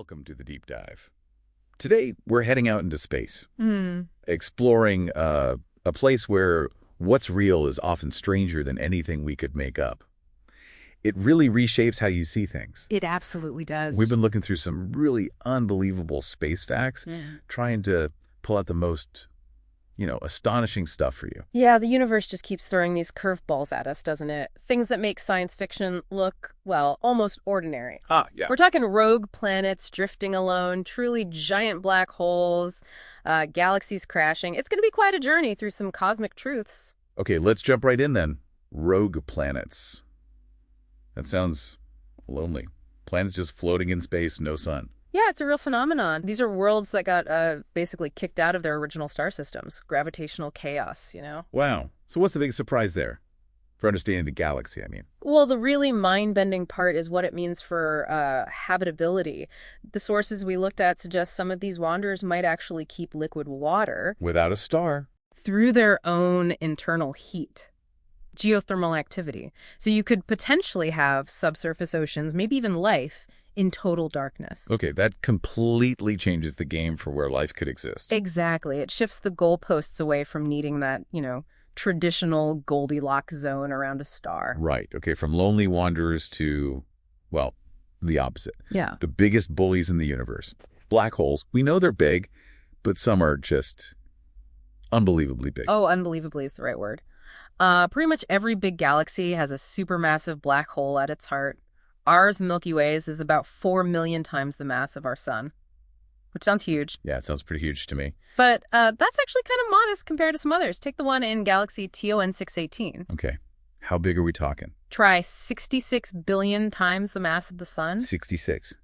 Welcome to the Deep Dive. Today, we're heading out into space, Mm. exploring a place where what's real is often stranger than anything we could make up. It really reshapes how you see things. It absolutely does. We've been looking through some really unbelievable space facts, trying to pull out the most, astonishing stuff for you. Yeah, the universe just keeps throwing these curveballs at us, doesn't it? Things that make science fiction look, well, almost ordinary. Yeah. We're talking rogue planets drifting alone, truly giant black holes, galaxies crashing. It's going to be quite a journey through some cosmic truths. Okay, let's jump right in then. Rogue planets. That sounds lonely. Planets just floating in space, no sun. Yeah, it's a real phenomenon. These are worlds that got basically kicked out of their original star systems. Gravitational chaos, Wow. So what's the big surprise there? For understanding the galaxy, I mean. Well, the really mind-bending part is what it means for habitability. The sources we looked at suggest some of these wanderers might actually keep liquid water Without a star. through their own internal heat, geothermal activity. So you could potentially have subsurface oceans, maybe even life, in total darkness. Okay, that completely changes the game for where life could exist. Exactly. It shifts the goalposts away from needing that, traditional Goldilocks zone around a star. Right. Okay, from lonely wanderers to, well, the opposite. Yeah. The biggest bullies in the universe. Black holes. We know they're big, but some are just unbelievably big. Oh, unbelievably is the right word. Pretty much every big galaxy has a supermassive black hole at its heart. Ours, Milky Way's, is about 4 million times the mass of our sun, which sounds huge. Yeah, it sounds pretty huge to me. But that's actually kind of modest compared to some others. Take the one in galaxy TON 618. Okay, how big are we talking? Try 66 billion times the mass of the sun. 66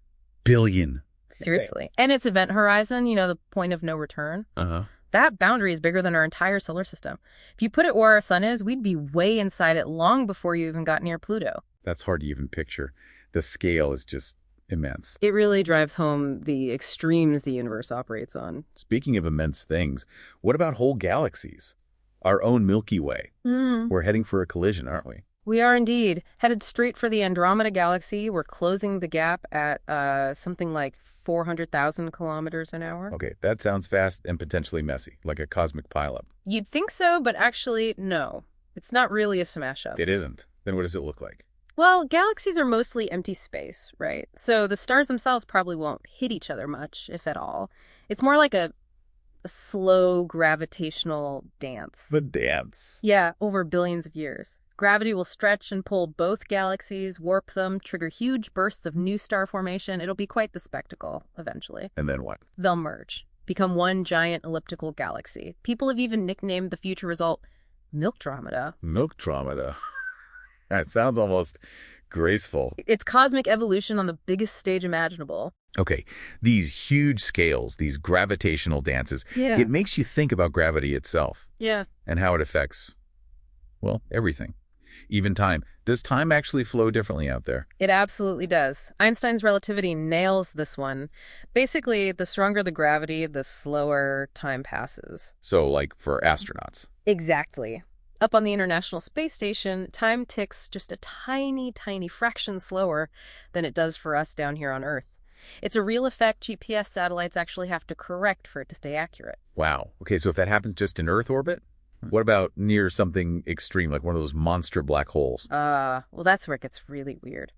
billion. Seriously. And its event horizon, the point of no return. Uh-huh. That boundary is bigger than our entire solar system. If you put it where our sun is, we'd be way inside it long before you even got near Pluto. That's hard to even picture. The scale is just immense. It really drives home the extremes the universe operates on. Speaking of immense things, what about whole galaxies? Our own Milky Way. We're heading for a collision, aren't we? We are indeed. Headed straight for the Andromeda Galaxy. We're closing the gap at something like 400,000 kilometers an hour. Okay, that sounds fast and potentially messy, like a cosmic pileup. You'd think so, but actually, no. It's not really a smash-up. It isn't. Then what does it look like? Well, galaxies are mostly empty space, right? So the stars themselves probably won't hit each other much, if at all. It's more like a slow gravitational dance. The dance. Yeah, over billions of years. Gravity will stretch and pull both galaxies, warp them, trigger huge bursts of new star formation. It'll be quite the spectacle, eventually. And then what? They'll merge, become one giant elliptical galaxy. People have even nicknamed the future result Milkdromeda. Milkdromeda. That sounds almost graceful. It's cosmic evolution on the biggest stage imaginable. Okay, these huge scales, these gravitational dances, Yeah. it makes you think about gravity itself Yeah. and how it affects, well, everything. Even time. Does time actually flow differently out there? It absolutely does. Einstein's relativity nails this one. Basically, the stronger the gravity, the slower time passes. So, like for astronauts. Exactly. Up on the International Space Station, time ticks just a tiny, tiny fraction slower than it does for us down here on Earth. It's a real effect GPS satellites actually have to correct for it to stay accurate. Wow. Okay, so if that happens just in Earth orbit, what about near something extreme, like one of those monster black holes? Well, that's where it gets really weird.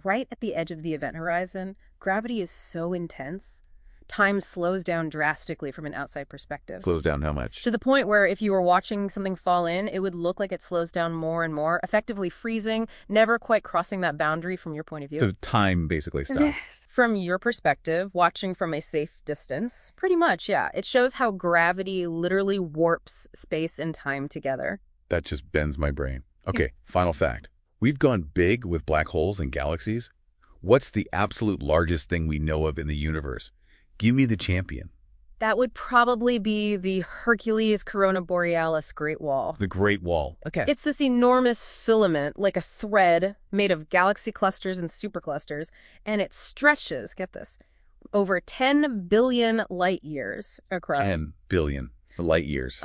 Right at the edge of the event horizon, gravity is so intense, time slows down drastically from an outside perspective. Slows down how much? To the point where if you were watching something fall in, it would look like it slows down more and more, effectively freezing, never quite crossing that boundary from your point of view. So time basically stops. From your perspective, watching from a safe distance, pretty much, yeah. It shows how gravity literally warps space and time together. That just bends my brain. Okay, final fact. We've gone big with black holes and galaxies. What's the absolute largest thing we know of in the universe? Give me the champion. That would probably be the Hercules Corona Borealis Great Wall. The Great Wall. Okay. It's this enormous filament, like a thread, made of galaxy clusters and superclusters, and it stretches, get this, over 10 billion light years across. 10 billion. The light years.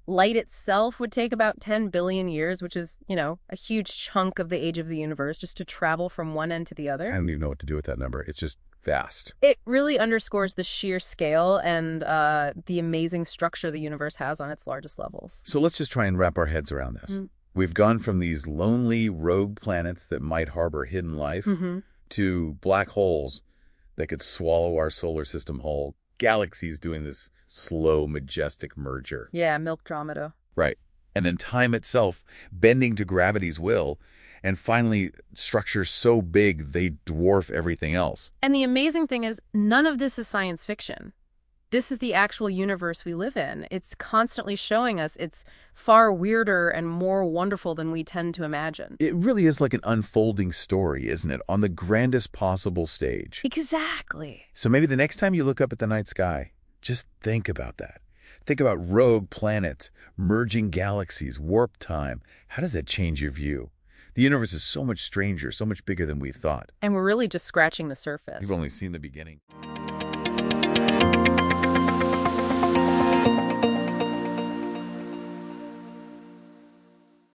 Light itself would take about 10 billion years, which is, a huge chunk of the age of the universe just to travel from one end to the I other. don't even know what to do with that number. It's just vast. It really underscores the sheer scale and the amazing structure the universe has on its largest levels. So let's just try and wrap our heads around this. We've gone from these lonely rogue planets that might harbor hidden life to black holes that could swallow our solar system whole, galaxies doing this slow, majestic merger. Yeah, Milkdromeda. Right. And then time itself bending to gravity's will, and finally structures so big they dwarf everything else. And the amazing thing is, none of this is science fiction. This is the actual universe we live in. It's constantly showing us it's far weirder and more wonderful than we tend to imagine. It really is like an unfolding story, isn't it? On the grandest possible stage. Exactly. So maybe the next time you look up at the night sky, just think about that. Think about rogue planets, merging galaxies, warp time. How does that change your view? The universe is so much stranger, so much bigger than we thought. And we're really just scratching the surface. We've only seen the beginning.